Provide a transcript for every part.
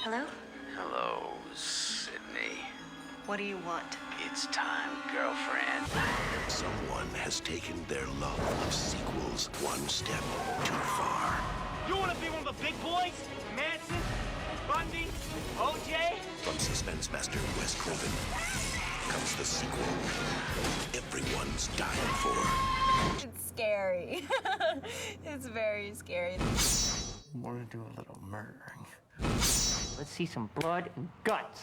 Hello? Hello, Sydney. What do you want? It's time, girlfriend. Someone has taken their love of sequels one step too far. You want to be one of the big boys? Manson? Bundy? OJ? From suspense master Wes Craven comes the sequel everyone's dying for. It's scary. It's very scary. I want to do a little murdering. Let's see some blood and guts.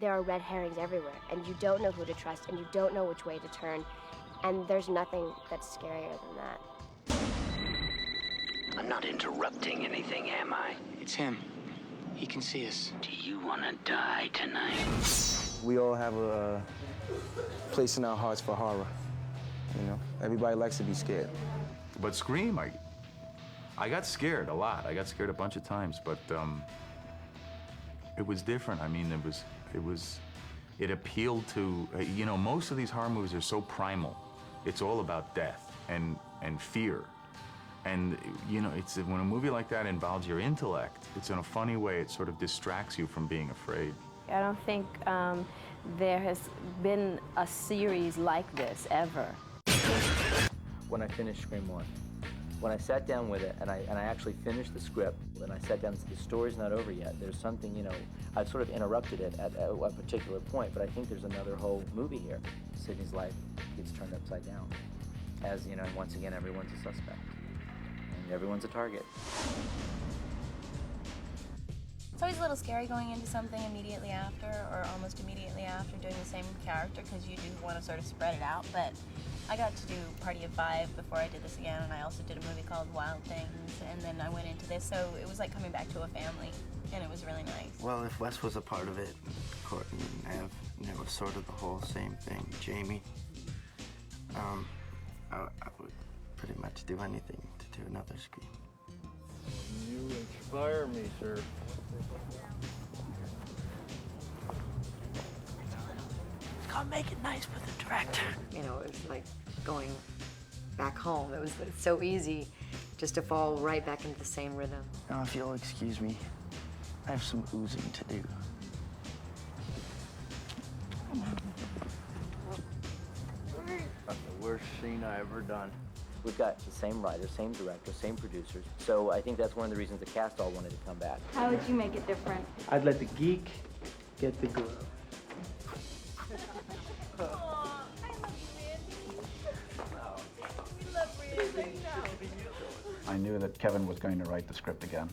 There are red herrings everywhere, and you don't know who to trust, and you don't know which way to turn, and there's nothing that's scarier than that. I'm not interrupting anything, am I? It's him. He can see us. Do you want to die tonight? We all have a place in our hearts for horror. You know, everybody likes to be scared. But Scream, I got scared a lot. I got scared a bunch of times, but it was different. I mean, it appealed to, you know, most of these horror movies are so primal. It's all about death and fear. And, you know, it's when a movie like that involves your intellect, it's in a funny way, it sort of distracts you from being afraid. I don't think there has been a series like this ever. When I finished Scream 1, when I sat down with it and I actually finished the script, and I sat down and said, the story's not over yet. There's something, you know, I've sort of interrupted it at a particular point, but I think there's another whole movie here. Sidney's life gets turned upside down. As, you know, once again, everyone's a suspect. And everyone's a target. It's always a little scary going into something immediately after or almost immediately after doing the same character because you do want to sort of spread it out, but I got to do Party of Five before I did this again, and I also did a movie called Wild Things, and then I went into this, so it was like coming back to a family, and it was really nice. Well, if Wes was a part of it, Courtney and Ev, and it was sort of the whole same thing, Jamie, I would pretty much do anything to do another Scream. You inspire me, sir. Gotta make it nice with the director. You know, it was like going back home. It's so easy just to fall right back into the same rhythm. Now, if you'll excuse me, I have some oozing to do. That's the worst scene I ever done. We've got the same writer, same director, same producers. So I think that's one of the reasons the cast all wanted to come back. How would you make it different? I'd let the geek get the girl. I knew that Kevin was going to write the script again.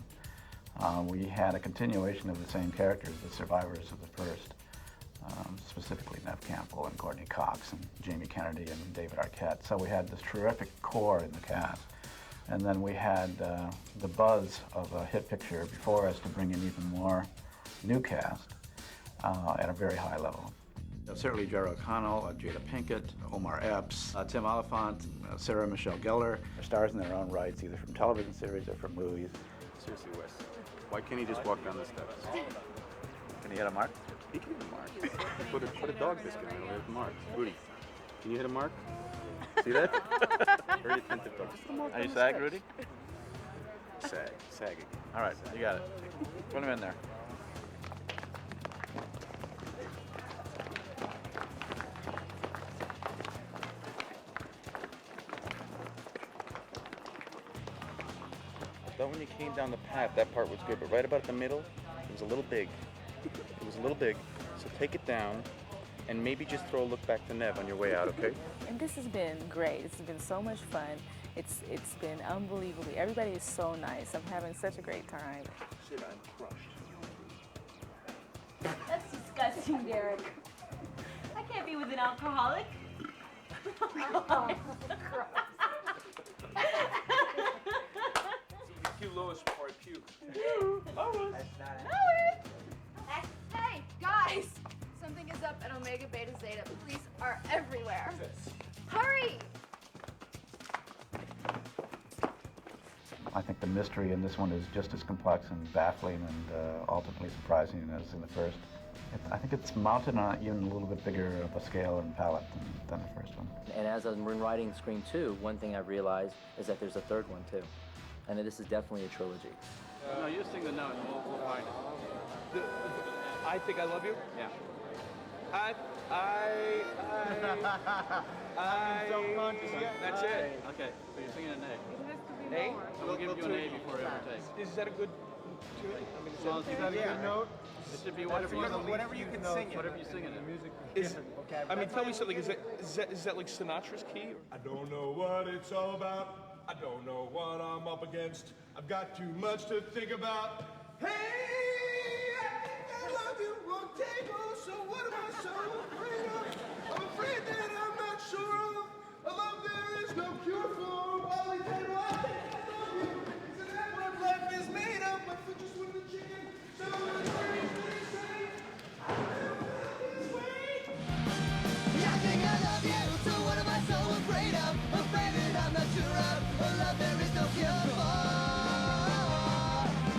We had a continuation of the same characters, the survivors of the first, specifically Neve Campbell and Courtney Cox and Jamie Kennedy and David Arquette. So we had this terrific core in the cast. And then we had the buzz of a hit picture before us to bring in even more new cast at a very high level. Certainly Jerry O'Connell, Jada Pinkett, Omar Epps, Tim Oliphant, Sarah Michelle Gellar. They're stars in their own rights, either from television series or from movies. Seriously, Wes, why can't he just walk down the steps? Can he hit a mark? He can hit a mark. Put a dog biscuit in there with mark. Rudy, can you hit a mark? See that? Very attentive dog. Just a mark. Are you sag, Rudy? Sagging. All right, you got it. Put him in there. But when you came down the path, that part was good, but right about the middle, it was a little big. It was a little big, so take it down, and maybe just throw a look back to Neve on your way out, okay? And this has been great. It's been so much fun. It's been unbelievable. Everybody is so nice. I'm having such a great time. Shit, I'm crushed. That's disgusting, Derek. I can't be with an alcoholic. Cue Lois before I puke. Lois. Hey, guys! Something is up at Omega Beta Zeta. Police are everywhere. Hurry! I think think the mystery in this one is just as complex and baffling and ultimately surprising as in the first. I think it's mounted on even a little bit bigger of a scale and palette than the first one. And as I'm writing Scream 2, one thing I've realized is that there's a third one too. And this is definitely a trilogy. No, you sing the note and we'll find it. I Think I Love You? Yeah. That's it. Okay, so you're singing an A. A? So we'll give you an A before every take. Is that a good tune? I mean, As long as you got a good note. It should be whatever you can sing it. Whatever you sing in it. Music. I mean, tell me something. Is that like Sinatra's key? I don't know what it's all about. I don't know what I'm up against. I've got too much to think about. Hey, I think I love you on table, so what am I so afraid of? I'm afraid that I'm not sure of a love there is no cure for. Wally Taylor, I think I love you. Isn't that what life is made of? My foot just with the chicken. So it's very say. I think I love you, so what am I so afraid of? Afraid that I'm not sure of a love there is no cure for.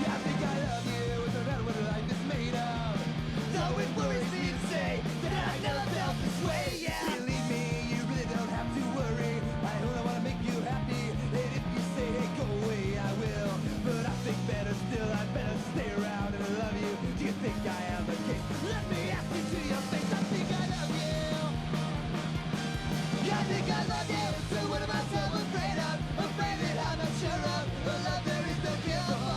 I think I love you, isn't that what life is made of? So it worries me to say that I never felt this way, yeah. Believe me, you really don't have to worry. I only want to make you happy, and if you say, hey, go away, I will. But I think better still, I'd better stay around and love you. Do you think I am the case? Let me ask you to your face, I think I love you. I think I love you, so what am I so afraid of? Afraid that I'm not sure of a love there is no cure for.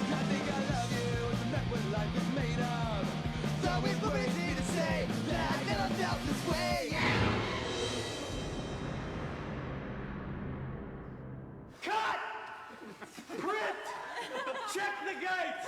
I think I love you, isn't that what life is made of? So it worries me to say that I never felt this way. Cut! Print! Check the gates!